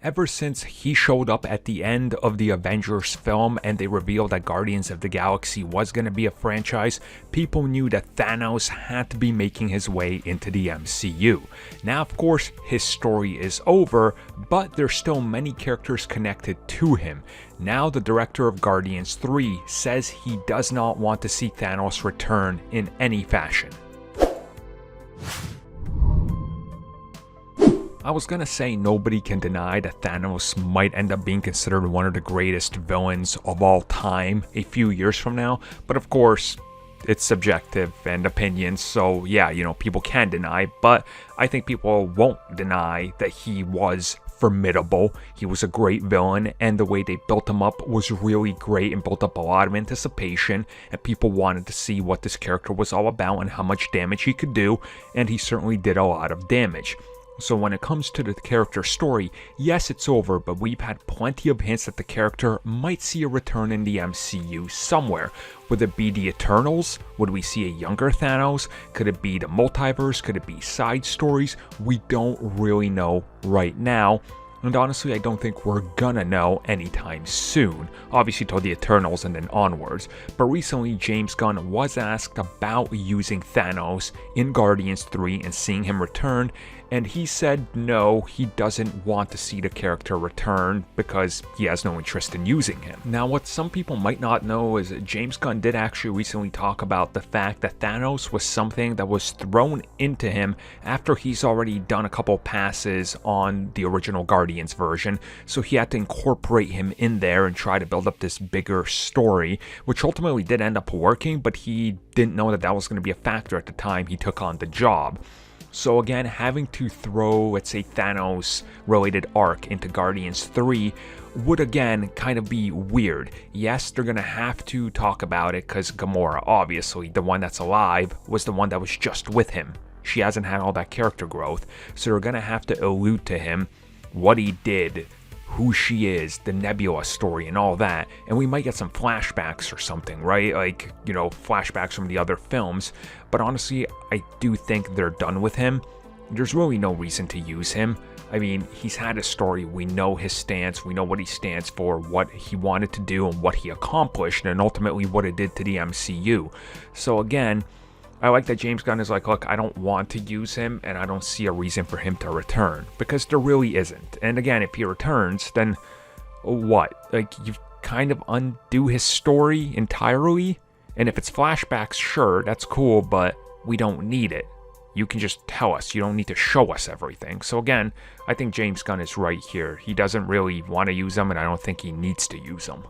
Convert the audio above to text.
Ever since he showed up at the end of the Avengers film and they revealed that Guardians of the Galaxy was going to be a franchise, people knew that Thanos had to be making his way into the MCU. Now, of course, his story is over, but there's still many characters connected to him. Now, the director of Guardians 3 says he does not want to see Thanos return in any fashion. I was gonna say nobody can deny that Thanos might end up being considered one of the greatest villains of all time a few years from now, but of course, it's subjective and opinions, so yeah, people can deny, but I think people won't deny that he was formidable. He was a great villain, and the way they built him up was really great and built up a lot of anticipation, and people wanted to see what this character was all about and how much damage he could do, and he certainly did a lot of damage. So when it comes to the character story, yes, it's over, but we've had plenty of hints that the character might see a return in the MCU somewhere. Would it be the Eternals? Would we see a younger Thanos? Could it be the multiverse? Could it be side stories? We don't really know right now. And honestly, I don't think we're gonna know anytime soon. Obviously till the Eternals and then onwards. But recently, James Gunn was asked about using Thanos in Guardians 3 and seeing him return, and he said no, he doesn't want to see the character return because he has no interest in using him. Now, what some people might not know is that James Gunn did actually recently talk about the fact that Thanos was something that was thrown into him after he's already done a couple passes on the original Guardians version, so he had to incorporate him in there and try to build up this bigger story, which ultimately did end up working, but he didn't know that that was going to be a factor at the time he took on the job. So again, having to throw, let's say, Thanos-related arc into Guardians 3 would again kind of be weird. Yes, they're going to have to talk about it because Gamora, obviously, the one that's alive, was the one that was just with him. She hasn't had all that character growth, so they're going to have to allude to him, what he did, who she is, the Nebula story and all that, and we might get some flashbacks or something, right? Like, flashbacks from the other films, but honestly, I do think they're done with him. There's really no reason to use him. I mean, he's had a story, we know his stance, we know what he stands for, what he wanted to do and what he accomplished, and ultimately what it did to the MCU. So again, I like that James Gunn is like, look, I don't want to use him, and I don't see a reason for him to return, because there really isn't. And again, if he returns, then what? Like, you kind of undo his story entirely? And if it's flashbacks, sure, that's cool, but we don't need it. You can just tell us, you don't need to show us everything. So again, I think James Gunn is right here. He doesn't really want to use them, and I don't think he needs to use them.